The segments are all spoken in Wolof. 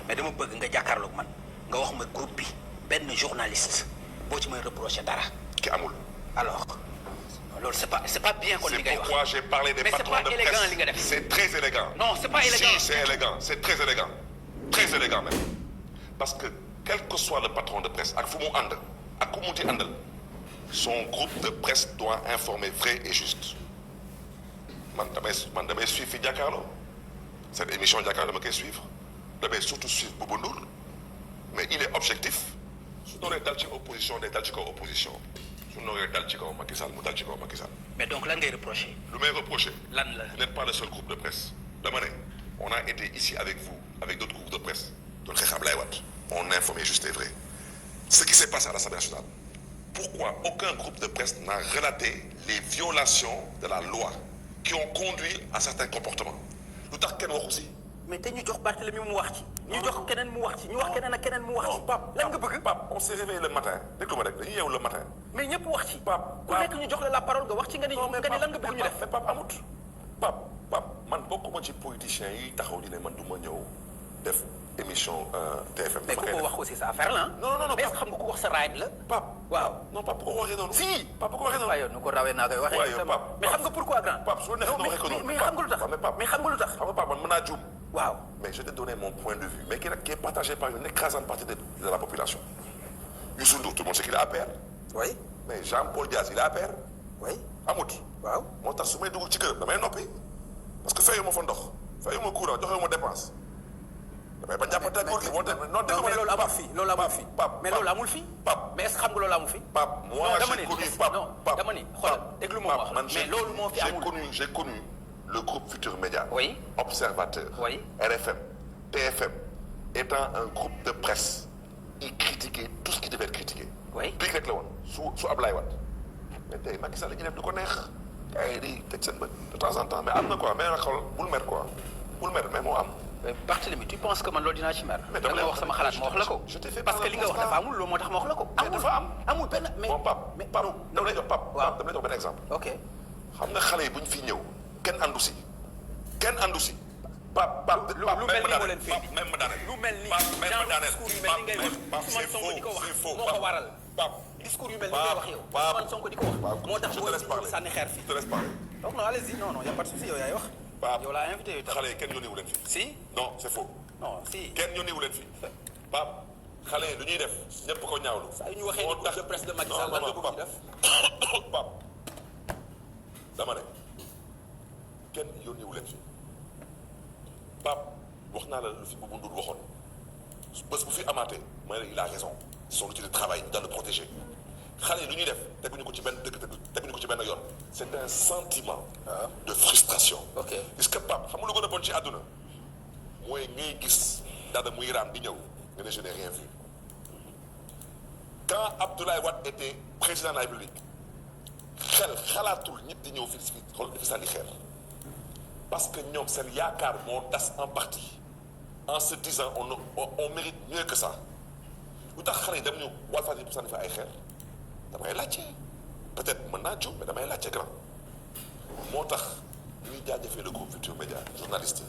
mais dama bëgg nga jàkkaarloog man nga wax ma groupe bi benn journaliste boo ci may reprocher dara. ki amul. alors loolu c'est pas bien kon li ngay wax. c'est pourquoi j'ai parlé des patrons de presse. mais c'est pas élégant li nga def. c'est très élégant. non c'est pas élégant. si c'est élégant c'est très élégant. très élégant même. parce que quel que soit le patron de presse ak fu mu ànd ak ku mu ti àndal son groupe de presse doit informer vrai et juste. man damay suivre fi Jakaarlo cette émission Jakaarlo dama koy suivre damay surtout suivre Bouba Ndour mais il est objectif su doonee dal ci opposition day dal ci kaw opposition su doonee dal ci kaw Macky Sall mu dal ci kaw Macky Sall. mais donc lan ngay reprocher. lu may reprocher. lan la vous n'êtes pas le seul groupe de presse. dama ne on a été ici avec vous avec d'autres groupes de presse doon xeex Ablaye Wade on informait juste et vrai ce qui s'est passé à l'Assemblée nationale. Pourquoi aucun groupe de presse n'a relaté les violations de la loi qui ont conduit à certains comportements lu tax kenn waxu si. mais te ñu jox Barthélémy mu wax ci. ñu jox keneen mu wax ci ñu wax keneen ak keneen mu wax ci. Pape lan nga bëgg. Pape on s'est réveillé le matin déglu ma rek dañuy yeewu le matin. mais ñëpp wax ci. Pape ku nekk ñu jox la parole nga wax ci nga ni lan nga bëgg ñu def. mais Pape amut. Pape man bokkuma ci politiciens yi taxaw di ne man du ma ñëw def émission TFM. mais ku ko wax aussi sa affaire la non mais est-ce que xam nga ku wax sa raay la. Pape waaw non Pape bu ko waxee noonu. si Pape bu ko waxee noonu. waaye nu ko rawee naa koy waxee. waaye Pape mais xam nga pourquoi grand. Pape su neexee nga waxee ko noonu. mais xam nga lu tax mais xam nga lu tax. xam nga Pape man mën naa juum. waaw mais je t'ai donné mon point de vue mais qui est partagé par une écrasante partie de la population. Youssou Ndour tout le monde sait qu'il est APR. oui mais Jean-Paul Diaz il est APR. oui amut. waaw moo tax su may dugg ci këram damay noppi parce que fayu ma fa ndox fayu ma courant joxe ma dépense. damay ba jàppante góor gi moo tax non dégg mais loolu amul fii loolu amul fii. Pape mais loolu amul fii. Pape mais est-ce que xam nga loolu amul fii. Pape moi j'ai connu Pape non dama ni xoolal déglu ma wax mais loolu moo fi amul. j'ai connu le groupe Futur Média. oui Observateur. oui RFM TFM étant un groupe de presse il critiquait tout ce qui devait être critiqué. oui bii rek la woon su Ablaye Wade mais tey Macky Sall la ñuy def du ko neex gars yi di tëj seen bët de temps en temps mais am na quoi mais nag xool bul mer quoi bul mer mais moo am. mais Barthélémy tu penses que man loolu dinaa ci mer. mais da nga wax sama xalaat ma wax la ko. parce que li nga wax dafa amul loolu moo tax ma wax la ko. mais dafa am amul benn mais. bon Pape dama lay jox Pape. waaw dama lay jox benn exemple. ok xam nga xale yi bu ñu fi ñëw kenn andu si kenn andu si. Pape lu mel ni moo leen fi indi même ma daaneel. lu mel ni genre discours yu mel ni ngay wax Ousmane Sonko di ko wax moo ko waral. discours yu mel ni ngay wax yow. Ousmane Sonko di ko wax. moo tax boo ñu sànni xeer fi. je te laisse parler. donc non allez-y non non y a pas de souci yow yaay wax. yow laa invité yow xale yi kenn yónni wu leen fi. si non c'est faux. non si kenn yónni wu leen fi. Pape xale yi lu ñuy def ñëpp ko ñaawlu. saa yu ñu waxee ni groupe de presse de Macky Sall lan nga bëgg ñu def. Pape dama ne kenn yónni wu leen fi Pape wax naa la lu fi Bouba Ndour waxoon bés bu fi amaatee mooy il a raison son outil de travail ñu doon le protéger xale yi lu ñuy def teguñu ko ci benn dëkk teguñu ko ci benn yoon c'est un sentiment de frustration. ok est-ce que Pape xam nga lu gën a bon ci àdduna mooy ngay gis dara muy raam di ñëw nga ne je n'ai rien vu quand Abdoulaye Wade était président de la République xalaatul nit di ñëw fii xool di fi sànni xeer parce que ñoom seen yaakaar moo tas en partie en se disant on mérite mieux que ça lu tax xale yi dem ñu Walfadjri pour sànni fa ay xeer damay laajte peut-être mën naa jóg mais damay laajte grand moo tax ñuy jaajëfee le groupe Futur Média journaliste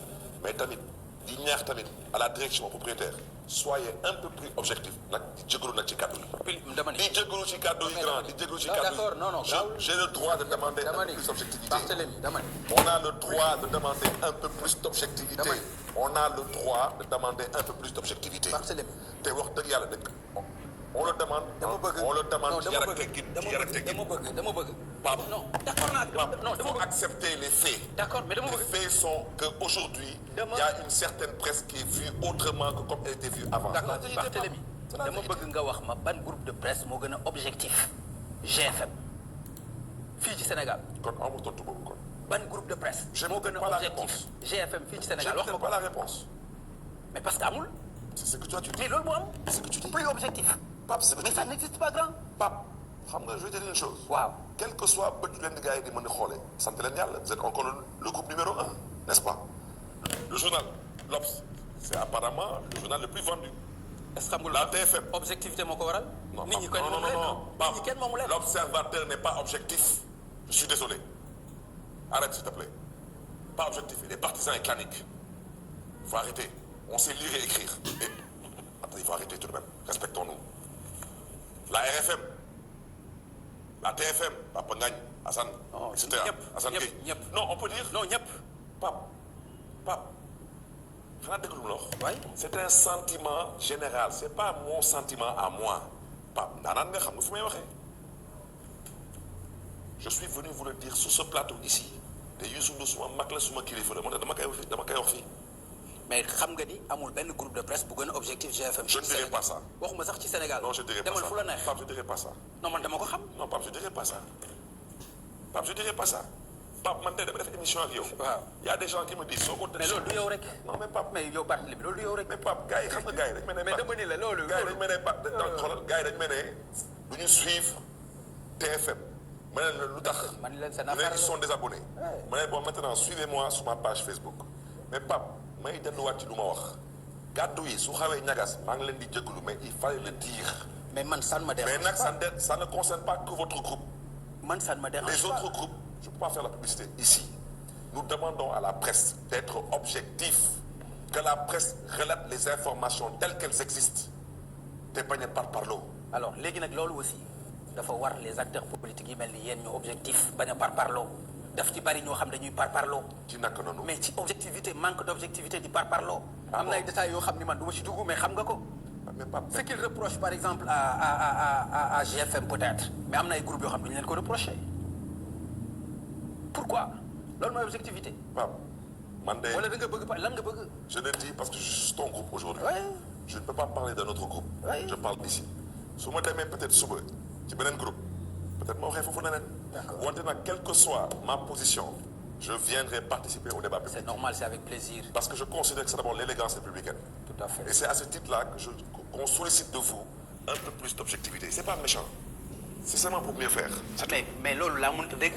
mais tamit di ñaax tamit à la direction propriétaire soyez un peu plus objectif nag di jégalu nag ci kàddu yi. di jégalu ci kàddu yi grand di jégalu ci kàddu yi. d'accord non non j'ai le droit de demander un peu plus d'objectivité. Barthélémy on a le droit de demander un peu plus d'objectivité. on a le droit de demander un peu plus d'objectivité. Barthélémy te wax dëgg yàlla dëgg on le demande. on le demande ci yar ak teggin ci yar ak teggin. dama bëgg. Pape non d'accord naa non il faut accepter les faits. d'accord mais dama bëgg. Les faits sont que aujourd'hui il y a une certaine presse qui est vue autrement que comme elle était vue avant. d'accord Barthélémy dama bëgg nga wax ma ban groupe de presse moo gën a objectif. GFM fii ci Sénégal. kon amul tontu boobu kon. ban groupe de presse. moo gën a objectif GFM fii ci Sénégal wax je ma n'ai pas la réponse. mais parce que amul. c'est ce que toi tu dis. mais loolu moo am. c'est ce que tu dis. plus objectif. Pape c'est ce que mais tu ça dis. n'existe pas grand. Pape xam nga je vais te dire une chose. waaw quel que soit bët yu leen di gars yi di mën a xoolee. sant leen yàlla vous êtes encore le groupe numéro 1 n'est-ce pas. le journal l'Obs c'est apparemment le journal le plus vendu. est-ce que xam nga la TFM. objectivité moo ko waral. non nit ñi non koy non nit ñi kenn moomu leen. l'observateur n'est pas objectif. je suis désolé. arrête s'il te plaît. pas objectif il est partisan et clanique. faut arrêter. on sait lire et écrire. Et attends, il faut arrêter tout de même. Respectons-nous. La RFM, la TFM, Papa Ngagne, Assane, etc. Assane Gueye. Non, on peut dire. non ñëpp. Pape. C'est un sentiment général. C'est pas mon sentiment à moi. Pape, je suis venu vous le dire sur ce plateau ici. mais xam nga ni amul benn groupe de presse bu gën a objectif GFM. Je ne dirais pas ça. waxuma sax ci Sénégal. Non, je dirais pas ça. demal fu la neex. Pape, je dirais pas ça. non man dama ko xam. Non, Pape, je dirais pas ça. Pape, je dirais pas ça. Pape, man tey dama def émission ak yow. waaw y a des gens qui me disent soo ko. mais loolu du yow rek. non mais Pape. mais yow Barthélémy bi loolu du yow rek. mais Pape gars yi xam nga gars yi dañu mel ne. mais dama ni la loolu. gars yi dañu mel ne Pape xoolal gars yi dañu mel ne du ñu suivre TFM. ma ne la lu tax. man leen seen affaire la ils sont désabonnés. ma ne bon maintenant suivez-moi sur ma page Facebook. mais Pape may delluwaat ci lu ma wax. gàddu yi su xawee ñagas maa ngi leen di jégalu mais il fallait le dire. mais man ça ne me dérange mais pas. nag ça ne concerne pas que votre groupe. man ça ne me dérange Les pas. autres groupes, je ne peux pas faire la publicité ici. Nous demandons à la presse d'être objectif, que la presse relate les informations telles qu'elles existent. Te bañ a parparloo. alors léegi nag loolu aussi dafa war les acteurs politiques yi mel ni yéen ñu objectif bañ a parparloo daf ci bari ñoo xam dañuy parparloo. ci naka noonu. mais ci objectivité manque d'objectivité di parparloo. Ah am na ay détails yoo xam ni man du ma ci dugg mais xam nga ko. mais Pape, ce qu'il reproche par exemple à GFM peut-être mais am na ay groupes yoo xam ne duñu leen ko reprocher pourquoi loolu mooy objectivité. Pape, man de. wala da nga bëgg lan nga bëgg. Je le dis parce que je suis ton groupe aujourd'hui. Ouais. Je ne peux pas parler d'un autre groupe. Ouais. Je parle d'ici. su ma demee peut-être suba ci beneen groupe peut-être ma waxee foofu neneen. D'accord. wante nag quelle que soit ma position je viendrai participer au débat public. c'est normal c'est avec plaisir. Parce que je considère que c'est d'abord l'élégance républicaine. tout à fait. Et c'est à ce titre-là qu'on sollicite de vous un peu plus d'objectivité. C'est pas méchant. C'est seulement pour mieux faire. mais loolu laa mënut a dégg.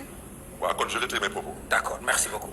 Voilà, quand je retire mes propos. d'accord merci beaucoup.